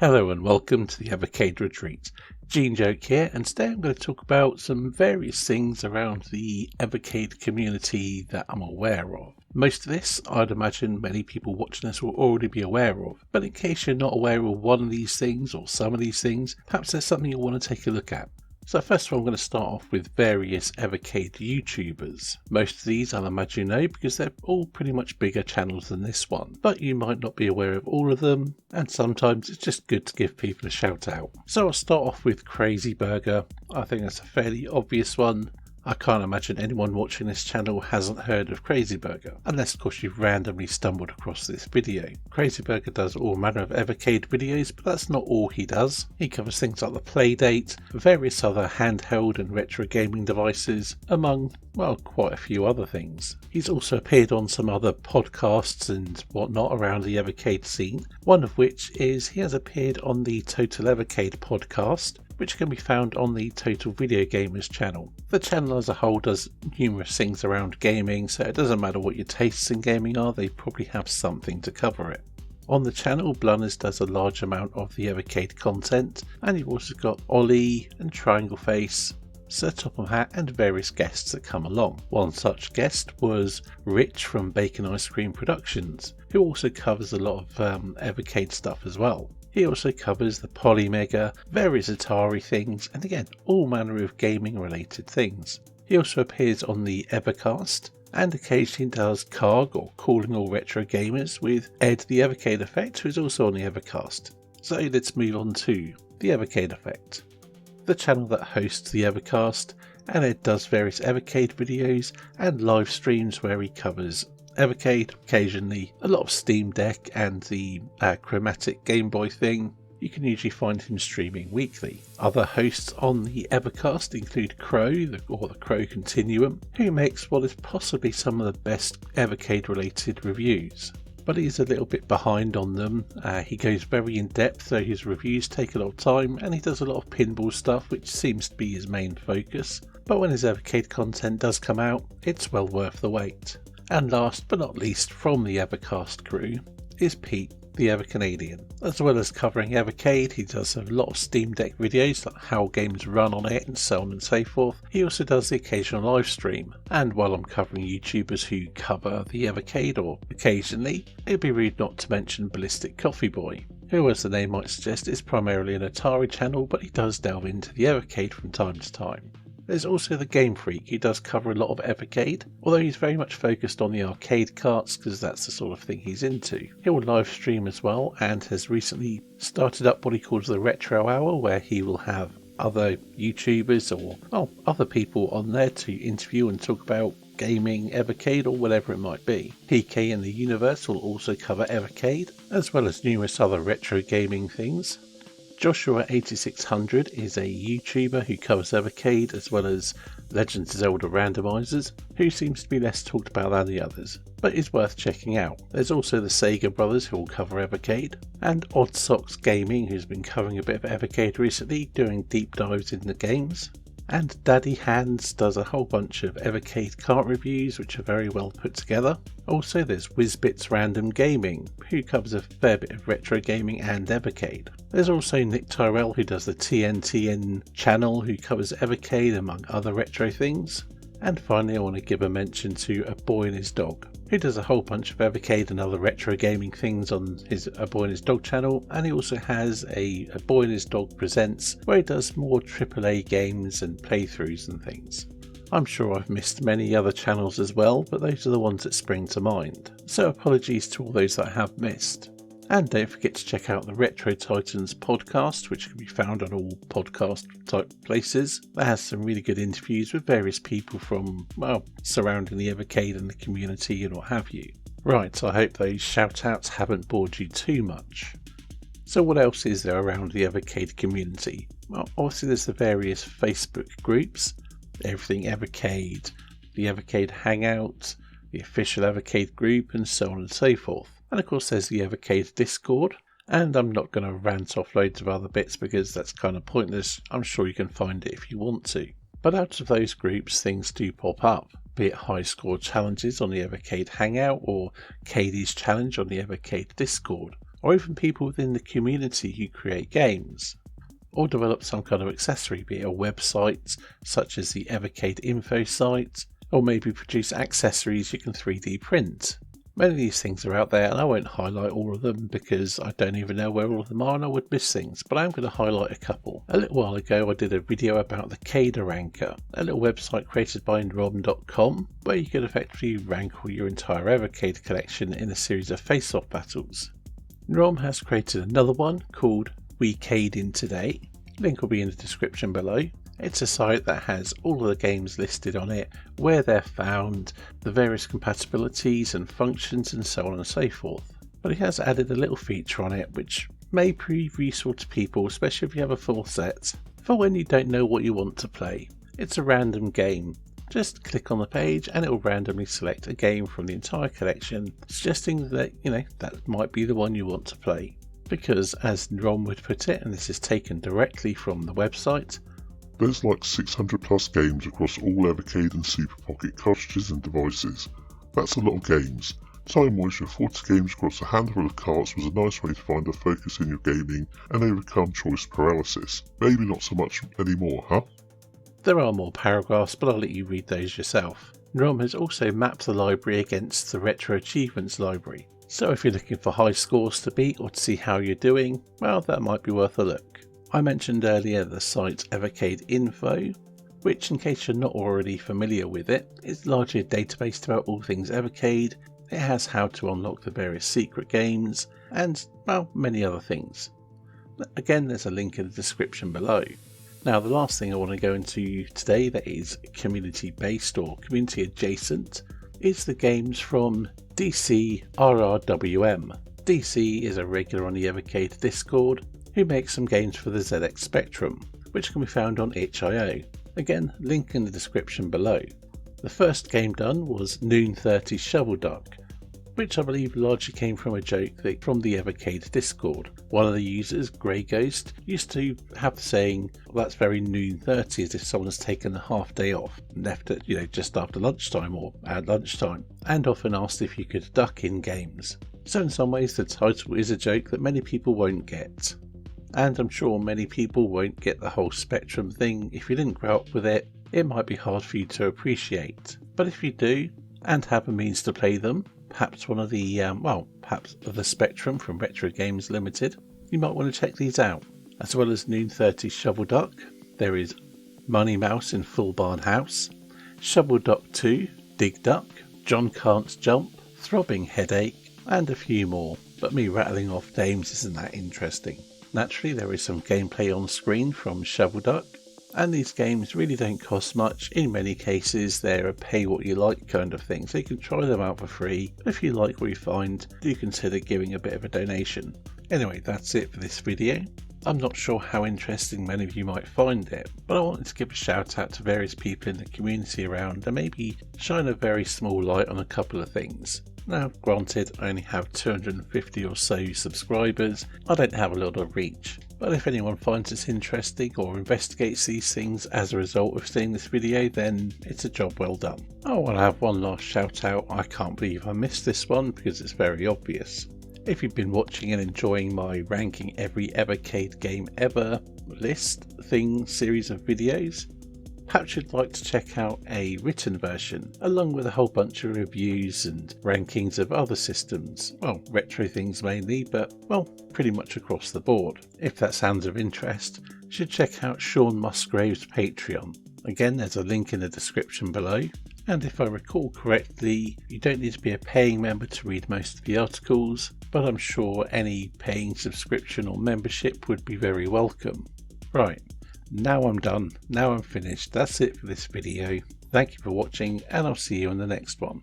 Hello and welcome to the Evercade Retreat. Gene Joke here, and today I'm going to talk about some various things around the Evercade community that I'm aware of. Most of this, I'd imagine many people watching this will already be aware of, but in case you're not aware of one of these things or some of these things, perhaps there's something you want to take a look at. So first of all, I'm going to start off with various Evercade YouTubers. Most of these I'll imagine you know because they're all pretty much bigger channels than this one, but you might not be aware of all of them, and sometimes it's just good to give people a shout out. So I'll start off with Crazy Burger. I think that's a fairly obvious one. I can't imagine anyone watching this channel hasn't heard of Crazy Burger, unless of course you've randomly stumbled across this video. Crazy Burger does all manner of Evercade videos, but that's not all he does. He covers things like the Playdate, various other handheld and retro gaming devices, among, well, quite a few other things. He's also appeared on some other podcasts and whatnot around the Evercade scene, one of which is he has appeared on the Total Evercade podcast, which can be found on the Total Video Gamers channel. The channel as a whole does numerous things around gaming, so it doesn't matter what your tastes in gaming are, they probably have something to cover it. On the channel, Blunners does a large amount of the Evercade content, and you've also got Ollie and Triangle Face, Sir Topham Hatt and various guests that come along. One such guest was Rich from Bacon Ice Cream Productions, who also covers a lot of Evercade stuff as well. He also covers the Polymega, various Atari things, and again, all manner of gaming related things. He also appears on the Evercast, and occasionally does CARG or Calling All Retro Gamers with Ed the Evercade Effect, who is also on the Evercast. So let's move on to the Evercade Effect, the channel that hosts the Evercast, and Ed does various Evercade videos and live streams where he covers Evercade, occasionally a lot of Steam Deck and the chromatic Game Boy thing. You can usually find him streaming weekly. Other hosts on the Evercast include Crow, or the Crow Continuum, who makes what is possibly some of the best Evercade related reviews. But he's a little bit behind on them. He goes very in depth, so his reviews take a lot of time, and he does a lot of pinball stuff, which seems to be his main focus. But when his Evercade content does come out, it's well worth the wait. And last but not least from the Evercast crew is Pete, the Ever-Canadian. As well as covering Evercade, he does a lot of Steam Deck videos, like how games run on it and so on and so forth. He also does the occasional live stream. And while I'm covering YouTubers who cover the Evercade, or occasionally, it'd be rude not to mention Ballistic Coffee Boy, who, as the name might suggest, is primarily an Atari channel, but he does delve into the Evercade from time to time. There's also the Game Freak, who does cover a lot of Evercade, although he's very much focused on the arcade carts because that's the sort of thing he's into. He'll live stream as well, and has recently started up what he calls the Retro Hour, where he will have other YouTubers or other people on there to interview and talk about gaming, Evercade, or whatever it might be. PK in the Universe will also cover Evercade, as well as numerous other retro gaming things. Joshua8600 is a YouTuber who covers Evercade as well as Legend of Zelda randomizers, who seems to be less talked about than the others, but is worth checking out. There's also the Sega brothers who will cover Evercade, and Odd Socks Gaming, who's been covering a bit of Evercade recently, doing deep dives in the games. And Daddy Hands does a whole bunch of Evercade kart reviews, which are very well put together. Also there's WizBits Random Gaming, who covers a fair bit of retro gaming and Evercade. There's also Nick Tyrell, who does the TNTN channel, who covers Evercade among other retro things. And finally I want to give a mention to A Boy and His Dog, who does a whole bunch of Evercade and other retro gaming things on his A Boy and His Dog channel, and he also has a Boy and His Dog Presents, where he does more AAA games and playthroughs and things. I'm sure I've missed many other channels as well, but those are the ones that spring to mind, so apologies to all those that I have missed. And don't forget to check out the Retro Titans podcast, which can be found on all podcast type places. That has some really good interviews with various people from, well, surrounding the Evercade and the community and what have you. Right, I hope those shout outs haven't bored you too much. So what else is there around the Evercade community? Well, obviously there's the various Facebook groups, Everything Evercade, the Evercade Hangout, the official Evercade group, and so on and so forth. And of course there's the Evercade Discord, and I'm not going to rant off loads of other bits because that's kind of pointless. I'm sure you can find it if you want to. But out of those groups things do pop up, be it high score challenges on the Evercade Hangout or Cadie's Challenge on the Evercade Discord, or even people within the community who create games, or develop some kind of accessory, be it a website such as the Evercade Info site, or maybe produce accessories you can 3D print. Many of these things are out there, and I won't highlight all of them because I don't even know where all of them are and I would miss things, but I'm going to highlight a couple. A little while ago I did a video about the Cada Ranker, a little website created by NROM.com where you could effectively rank all your entire Evercade collection in a series of face-off battles. NROM has created another one called Weade in Today. Link will be in the description below. It's a site that has all of the games listed on it, where they're found, the various compatibilities and functions and so on and so forth. But it has added a little feature on it which may prove useful to people, especially if you have a full set, for when you don't know what you want to play. It's a random game. Just click on the page and it will randomly select a game from the entire collection, suggesting that, that might be the one you want to play. Because, as Ron would put it, and this is taken directly from the website, there's like 600 plus games across all Evercade and Super Pocket cartridges and devices. That's a lot of games. Time-wise, with 40 games across a handful of carts was a nice way to find a focus in your gaming and overcome choice paralysis. Maybe not so much anymore, huh? There are more paragraphs, but I'll let you read those yourself. NROM has also mapped the library against the Retro Achievements library, so if you're looking for high scores to beat or to see how you're doing, well, that might be worth a look. I mentioned earlier the site Evercade Info, which, in case you're not already familiar with it, is largely a database about all things Evercade. It has how to unlock the various secret games and, well, many other things. Again, there's a link in the description below. Now, the last thing I want to go into today that is community based or community adjacent is the games from DCRRWM. DC is a regular on the Evercade Discord who makes some games for the ZX Spectrum, which can be found on itch.io. Again, link in the description below. The first game done was Noon 30 Shovel Duck, which I believe largely came from a joke from the Evercade Discord. One of the users, Grey Ghost, used to have the saying, well, that's very Noon 30, as if someone has taken a half day off and left it, just after lunchtime or at lunchtime, and often asked if you could duck in games. So in some ways the title is a joke that many people won't get. And I'm sure many people won't get the whole Spectrum thing. If you didn't grow up with it, it might be hard for you to appreciate. But if you do, and have a means to play them, perhaps one of the, perhaps the Spectrum from Retro Games Limited, you might want to check these out. As well as Noon 30 Shovel Duck, there is Money Mouse in Full Barn House, Shovel Duck 2, Dig Duck, John Can't Jump, Throbbing Headache, and a few more. But me rattling off names isn't that interesting. Naturally, there is some gameplay on screen from Shovel Duck, and these games really don't cost much. In many cases, they're a pay what you like kind of thing, so you can try them out for free. If you like what you find, do consider giving a bit of a donation. Anyway, that's it for this video. I'm not sure how interesting many of you might find it, but I wanted to give a shout out to various people in the community around and maybe shine a very small light on a couple of things. Now, granted, I only have 250 or so subscribers. I don't have a lot of reach, but if anyone finds this interesting or investigates these things as a result of seeing this video, then it's a job well done. I want to have one last shout out. I can't believe I missed this one because it's very obvious. If you've been watching and enjoying my ranking every Evercade game ever series of videos, perhaps you'd like to check out a written version, along with a whole bunch of reviews and rankings of other systems, well, retro things mainly, but, well, pretty much across the board. If that sounds of interest, you should check out Sean Musgrave's Patreon. Again, there's a link in the description below. And if I recall correctly, you don't need to be a paying member to read most of the articles, but I'm sure any paying subscription or membership would be very welcome. Right. Now I'm done, now I'm finished, that's it for this video. Thank you for watching and I'll see you in the next one.